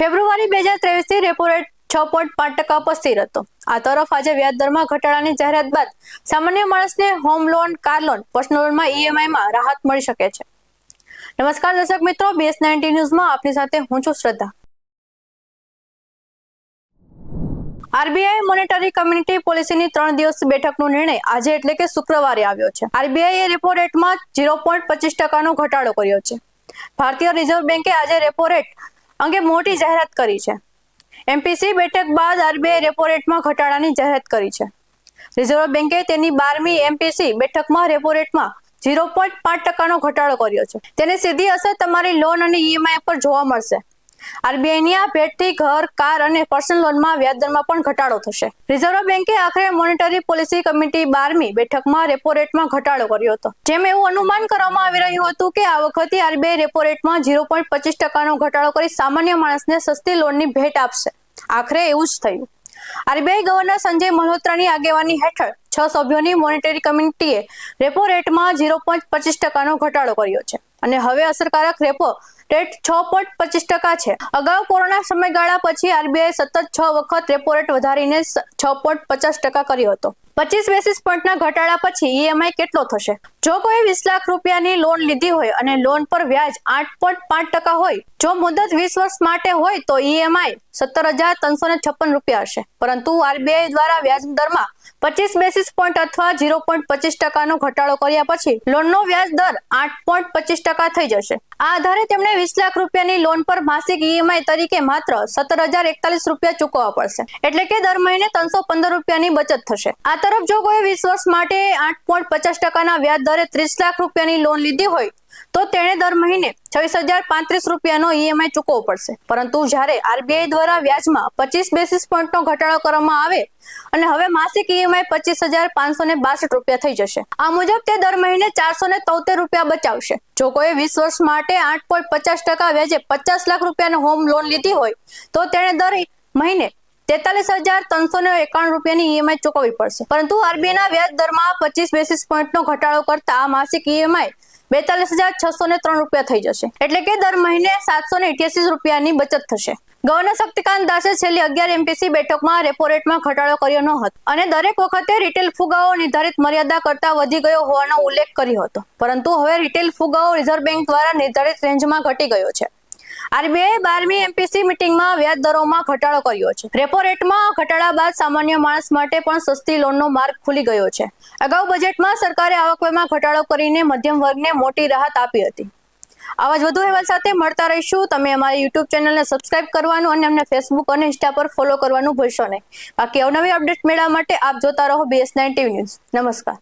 ફેબ્રુઆરી 2023 થી repo rate 6.5% પર સ્થિર હતો। આ તરફ આજે વ્યાજ દરમાં ઘટાડાની જાહેરાત બાદ સામાન્ય માણસને home loan, car loan, personal લોનમાં ઈએમઆઈમાં રાહત મળી શકે છે। નમસ્કાર દર્શક મિત્રો, BS19 ન્યૂઝમાં આપની સાથે હું છું શ્રદ્ધા। આરબીઆઈ મોનેટરી કમ્યુનિટી પોલિસીની 3 દિવસ બેઠકનો નિર્ણય આજે એટલે કે શુક્રવારે આવ્યો છે। આરબીઆઈએ રેપો રેટમાં 0.25%નો ઘટાડો કર્યો છે। ભારતીય રિઝર્વ બેંકે આજે રેપો રેટ અંગે મોટી જાહેરાત કરી છે। એમપીસી બેઠક બાદ આરબીઆઈ રેપો રેટમાં ઘટાડાની જાહેરાત કરી છે। રિઝર્વ બેંકે તેની 12મી એમપીસી બેઠકમાં રેપો રેટમાં 0.5%નો ઘટાડો કર્યો છે। તેની સીધી અસર તમારી લોન અને ઈએમઆઈ પર જોવા મળશે। આરબીઆઈની આ ભેટથી ઘર, કાર અને પર્સનલ લોનમાં વ્યાજદરમાં પણ ઘટાડો થશે। રિઝર્વ બેંકે આખરે મોનેટરી પોલિસી કમિટી 12મી બેઠકમાં રેપો રેટમાં ઘટાડો કર્યો હતો। જેમ એવું અનુમાન કરવામાં આવી રહ્યું હતું કે આ વખતે આરબીઆઈ રેપો રેટમાં 0.25%નો ઘટાડો કરી સામાન્ય માણસને સસ્તી લોનની ભેટ આપશે। આખરે એવું જ થયું। આરબીઆઈ ગવર્નર સંજય મલ્હોત્રાની આગેવાની હેઠળ 6 સભ્યોની મોનેટરી કમિટીએ રેપો રેટમાં 0.25%નો ઘટાડો કર્યો છે અને હવે અસરકારક રેપો રેટ 6.25% છે। અગાઉ કોરોના સમયગાળા પછી આરબીઆઈ સતત 6 વખત રેપો રેટ વધારીને 6.50% કર્યો હતો। 25 બેસિસ પોઈન્ટના ઘટાડા પછી ઈએમઆઈ કેટલો થશે? જો કોઈ 20 લાખ રૂપિયાની લોન લીધી હોય અને લોન પર વ્યાજ 8.5% હોય, જો મુદત 20 વર્ષ માટે હોય તો ઈએમઆઈ 17,356 રૂપિયા હશે। પરંતુ આરબીઆઈ દ્વારા વ્યાજ દરમાં 25 બેસિસ પોઈન્ટ અથવા 0.25%નો ઘટાડો કર્યા પછી લોનનો વ્યાજ દર 8.25% થઈ જશે। આ આધારે તેમણે 20 લાખ રૂપિયાની લોન પર માસિક ઈએમઆઈ તરીકે માત્ર 17,041 રૂપિયા ચૂકવવા પડશે, એટલે કે દર મહિને 315 રૂપિયાની બચત થશે। આ તરફ જો કોઈ 20 વર્ષ માટે 8.50%ના વ્યાજ દરે 30 લાખ રૂપિયાની લોન લીધી હોય તો તેણે દર મહિને 26,035 રૂપિયાનો ઈએમઆઈ ચૂકવવો પડશે। પરંતુ જ્યારે આરબીઆઈ દ્વારા વ્યાજમાં 25 બેસિસ પોઈન્ટનો ઘટાડો કરવામાં આવે અને હવે માસિક ઈએમઆઈ 25,562 રૂપિયા થઈ જશે। આ મુજબ તે દર મહિને 473 રૂપિયા બચાવશે। જો કોઈ 20 વર્ષ માટે 8.50% વ્યાજે 50 લાખ રૂપિયાનો હોમ લોન લીધી હોય તો તેણે દર મહિને 43,391 રૂપિયાની ઈએમઆઈ ચૂકવવી પડશે। પરંતુ આરબીઆઈના વ્યાજ દરમાં 25 બેસિસ પોઈન્ટનો ઘટાડો કરતા આ માસિક ઈએમઆઈ 42,603 રૂપિયા થઈ જશે, એટલે કે દર મહિને 788 રૂપિયાની બચત થશે। ગવર્નર શક્તિકાંત દાસે છેલ્લી 11 એમપીસી બેઠકમાં રેપો રેટમાં ઘટાડો કર્યો ન હતો અને દરેક વખતે રિટેલ ફુગાવો નિર્ધારિત મર્યાદા કરતા વધી ગયો હોવાનો ઉલ્લેખ કર્યો હતો, પરંતુ હવે રિટેલ ફુગાવો રિઝર્વ બેંક દ્વારા નિર્ધારિત રેન્જમાં ઘટી ગયો છે। આરબીઆઈએ 12મી એમપીસી મીટિંગમાં વ્યાજ દરોમાં ઘટાડો કર્યો છે। રેપો રેટમાં ઘટાડા બાદ સામાન્ય માણસ માટે પણ સસ્તી લોનનો માર્ગ ખુલી ગયો છે। અગાઉ બજેટમાં સરકારે આવકવેરમાં ઘટાડો કરીને મધ્યમ વર્ગને મોટી રાહત આપી હતી। આવા જ વધુ અહેવાલ સાથે મળતા રહીશું। તમે અમારી યુટ્યુબ ચેનલને સબસ્ક્રાઇબ કરવાનું અને અમને ફેસબુક અને ઇન્સ્ટા પર ફોલો કરવાનું ભૂલશો નહીં। બાકી અવનવી અપડેટ મેળવવા માટે આપ જોતા રહો BS19 ન્યૂઝ। નમસ્કાર।